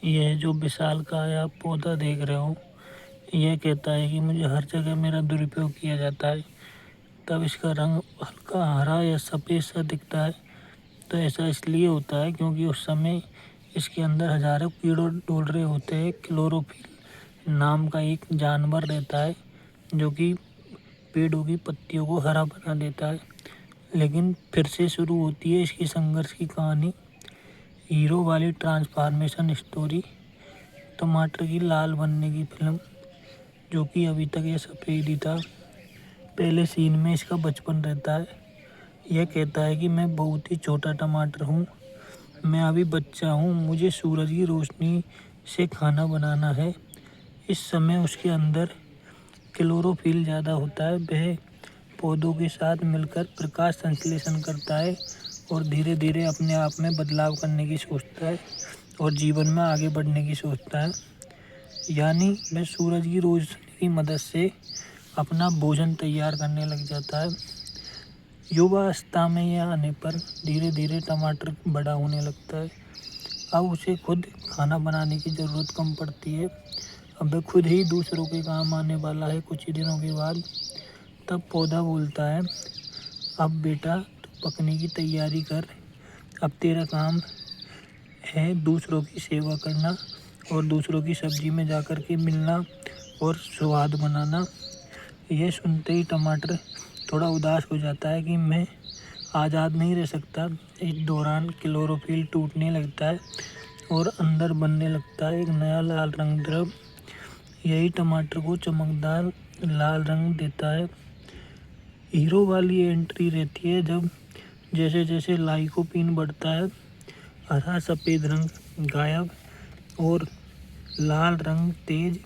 यह जो विशालकाय आप पौधा देख रहे हो, यह कहता है कि मुझे हर जगह मेरा दुरुपयोग किया जाता है। तब इसका रंग हल्का हरा या सफ़ेद सा दिखता है। तो ऐसा इसलिए होता है क्योंकि उस समय इसके अंदर हजारों कीड़े डोल रहे होते हैं। क्लोरोफिल नाम का एक जानवर रहता है जो कि पेड़ों की पत्तियों को हरा बना देता है। लेकिन फिर से शुरू होती है इसकी संघर्ष की कहानी। हीरो वाली ट्रांसफॉर्मेशन स्टोरी। टमाटर की लाल बनने की फिल्म, जो कि अभी तक ये सफ़ेद ही था। पहले सीन में इसका बचपन रहता है। यह कहता है कि मैं बहुत ही छोटा टमाटर हूँ, मैं अभी बच्चा हूँ, मुझे सूरज की रोशनी से खाना बनाना है। इस समय उसके अंदर क्लोरोफिल ज़्यादा होता है। वह पौधों के साथ मिलकर प्रकाश संश्लेषण करता है और धीरे धीरे अपने आप में बदलाव करने की सोचता है और जीवन में आगे बढ़ने की सोचता है। यानी वह सूरज की रोशनी की मदद से अपना भोजन तैयार करने लग जाता है। युवावस्था में यह आने पर धीरे धीरे टमाटर बड़ा होने लगता है। अब उसे खुद खाना बनाने की ज़रूरत कम पड़ती है। अब वह खुद ही दूसरों के काम आने वाला है कुछ ही दिनों के बाद। तब पौधा बोलता है, अब बेटा तू पकने की तैयारी कर। अब तेरा काम है दूसरों की सेवा करना और दूसरों की सब्जी में जाकर के मिलना और स्वाद बनाना। यह सुनते ही टमाटर थोड़ा उदास हो जाता है कि मैं आज़ाद नहीं रह सकता। इस दौरान क्लोरोफिल टूटने लगता है और अंदर बनने लगता है एक नया लाल रंग द्रव। यही टमाटर को चमकदार लाल रंग देता है। हीरो वाली एंट्री रहती है जब जैसे जैसे लाइकोपीन बढ़ता है, हरा सफ़ेद रंग गायब और लाल रंग तेज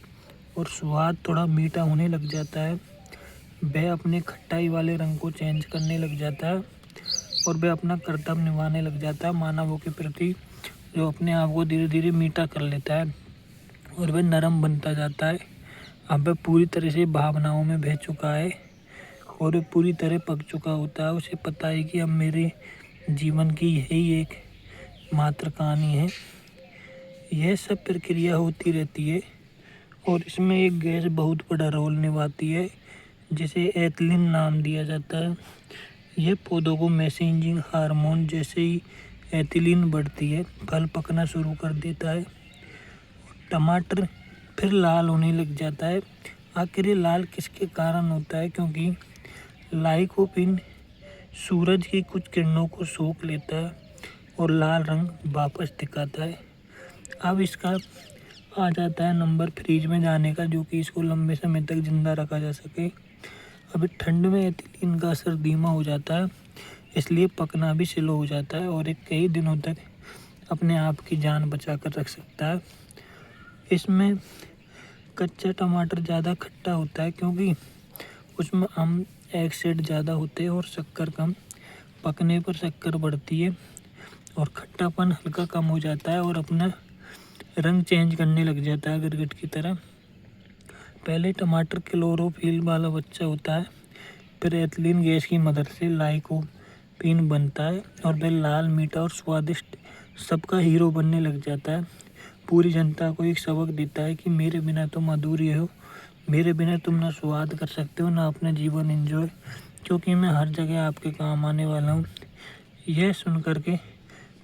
और स्वाद थोड़ा मीठा होने लग जाता है। वह अपने खट्टाई वाले रंग को चेंज करने लग जाता है और वह अपना कर्तव्य निभाने लग जाता है मानवों के प्रति, जो अपने आप को धीरे धीरे मीठा कर लेता है और वह नरम बनता जाता है। अब वह पूरी तरह से भावनाओं में बह चुका है और वह पूरी तरह पक चुका होता है। उसे पता है कि अब मेरे जीवन की यही एक मात्र कहानी है। यह सब प्रक्रिया होती रहती है और इसमें एक गैस बहुत बड़ा रोल निभाती है जिसे एथिलीन नाम दिया जाता है। यह पौधों को मैसेजिंग हार्मोन, जैसे ही एथिलीन बढ़ती है फल पकना शुरू कर देता है। टमाटर फिर लाल होने लग जाता है। आखिर ये लाल किसके कारण होता है? क्योंकि लाइकोपीन सूरज की कुछ किरणों को सोख लेता है और लाल रंग वापस दिखाता है। अब इसका आ जाता है नंबर फ्रीज में जाने का, जो कि इसको लंबे समय तक जिंदा रखा जा सके। अभी ठंड में एथिलीन का असर धीमा हो जाता है, इसलिए पकना भी स्लो हो जाता है और एक कई दिनों तक अपने आप की जान बचा कर रख सकता है। इसमें कच्चा टमाटर ज़्यादा खट्टा होता है क्योंकि उसमें एसिड ज़्यादा होते हैं और शक्कर कम। पकने पर शक्कर बढ़ती है और खट्टापन हल्का कम हो जाता है और अपना रंग चेंज करने लग जाता है गिरगिट की तरह। पहले टमाटर क्लोरोफिल वाला बच्चा होता है, फिर एथिलीन गैस की मदद से लाइकोपीन बनता है और वह लाल, मीठा और स्वादिष्ट सबका हीरो बनने लग जाता है। पूरी जनता को एक सबक देता है कि मेरे बिना तुम अधूरी हो, मेरे बिना तुम ना स्वाद कर सकते हो ना अपना जीवन एंजॉय, क्योंकि मैं हर जगह आपके काम आने वाला हूँ। यह सुन कर के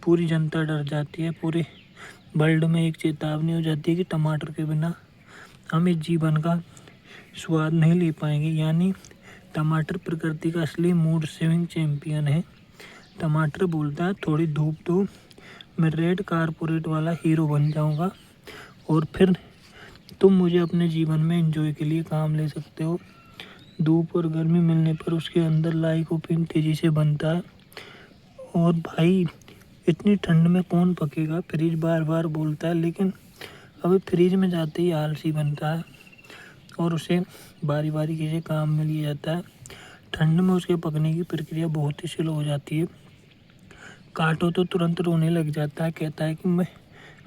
पूरी जनता डर जाती है। पूरे वर्ल्ड में एक चेतावनी हो जाती है कि टमाटर के बिना हम इस जीवन का स्वाद नहीं ले पाएंगे। यानी टमाटर प्रकृति का असली मूड स्विंग चैंपियन है। टमाटर बोलता है, थोड़ी धूप दो, मैं रेड कारपोरेट वाला हीरो बन जाऊंगा और फिर तुम मुझे अपने जीवन में एंजॉय के लिए काम ले सकते हो। धूप और गर्मी मिलने पर उसके अंदर लाइकोपीन तेज़ी से बनता है। और भाई, इतनी ठंड में कौन पकेगा, फ्रिज बार बार बोलता है। लेकिन अभी फ्रिज में जाते ही आलसी बनता है और उसे बारी बारी से काम में लिया जाता है। ठंड में उसके पकने की प्रक्रिया बहुत ही स्लो हो जाती है। काटो तो तुरंत रोने लग जाता है, कहता है कि मैं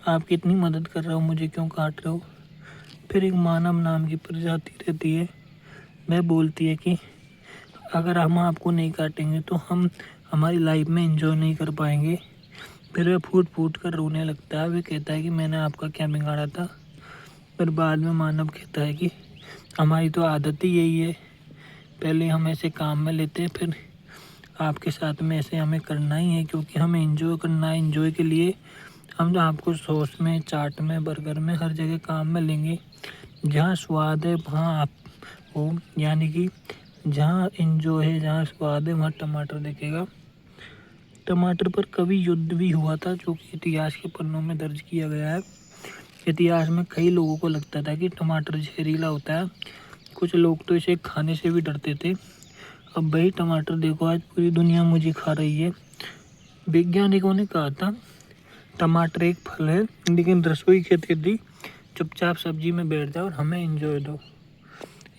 आपकी इतनी मदद कर रहा हूँ, मुझे क्यों काट रहे हो। फिर एक मानव नाम की प्रजाति रहती है, वह बोलती है कि अगर हम आपको नहीं काटेंगे तो हम हमारी लाइफ में एंजॉय नहीं कर पाएंगे। फिर वह फूट फूट कर रोने लगता है। वह कहता है कि मैंने आपका क्या बिगाड़ा था। पर बाद में मानव कहता है कि हमारी तो आदत ही यही है, पहले हम ऐसे काम में लेते हैं, फिर आपके साथ में ऐसे हमें करना ही है, क्योंकि हमें एंजॉय करना है। एंजॉय के लिए हम आपको सॉस में, चाट में, बर्गर में, हर जगह काम में लेंगे। जहाँ स्वाद है वहाँ आप हो, यानी कि जहाँ एंजॉय है, जहाँ स्वाद है, वहाँ टमाटर दिखेगा। टमाटर पर कभी युद्ध भी हुआ था, जो कि इतिहास के पन्नों में दर्ज किया गया है। इतिहास में कई लोगों को लगता था कि टमाटर जहरीला होता है। कुछ लोग तो इसे खाने से भी डरते थे। अब वही टमाटर देखो, आज पूरी दुनिया मुझे खा रही है। वैज्ञानिकों ने कहा था टमाटर एक फल है, लेकिन रसोई की अतिथि चुपचाप सब्जी में बैठ जाओ और हमें एंजॉय दो।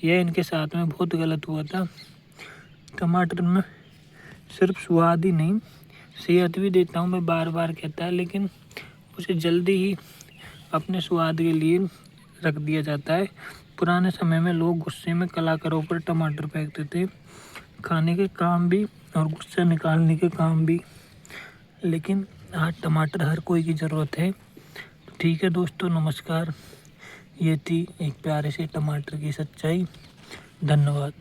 यह इनके साथ में बहुत गलत हुआ था। टमाटर में सिर्फ स्वाद ही नहीं, सेहत भी देता हूँ, मैं बार बार कहता है, लेकिन उसे जल्दी ही अपने स्वाद के लिए रख दिया जाता है। पुराने समय में लोग गुस्से में कलाकारों पर टमाटर फेंकते थे, खाने के काम भी और गुस्सा निकालने के काम भी। लेकिन आज टमाटर हर कोई की ज़रूरत है। ठीक है दोस्तों, नमस्कार। ये थी एक प्यारे से टमाटर की सच्चाई। धन्यवाद।